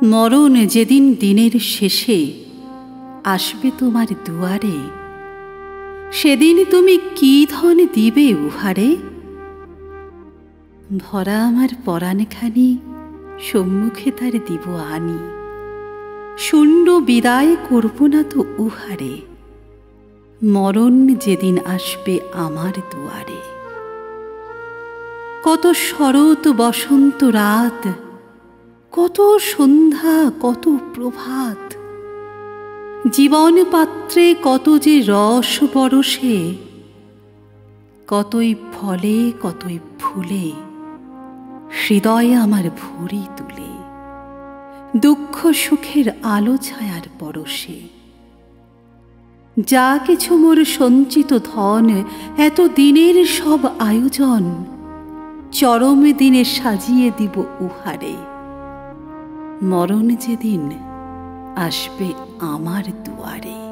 মরণ যেদিন দিনের শেষে আসবে তোমার দুয়ারে, সেদিন তুমি কি ধন দিবে উহারে? ভরা আমার পরাণখানি সম্মুখে তার দিব আনি, শূন্য বিদায় করব না তো উহারে। মরণ যেদিন আসবে আমার দুয়ারে। কত শরৎ বসন্ত রাত, কত সন্ধ্যা, কত প্রভাত, জীবন পাত্রে কত যে রস বরষে, কতই ফলে কতই ফুলে হৃদয় আমার ভরি তুলে, দুঃখ সুখের আলো ছায়ার পরশে। যা কিছু মোর সঞ্চিত ধন, এত দিনের সব আয়োজন, চরম দিনে সাজিয়ে দিব উহারে। মরণ যেদিন আসবে আমার দুয়ারে।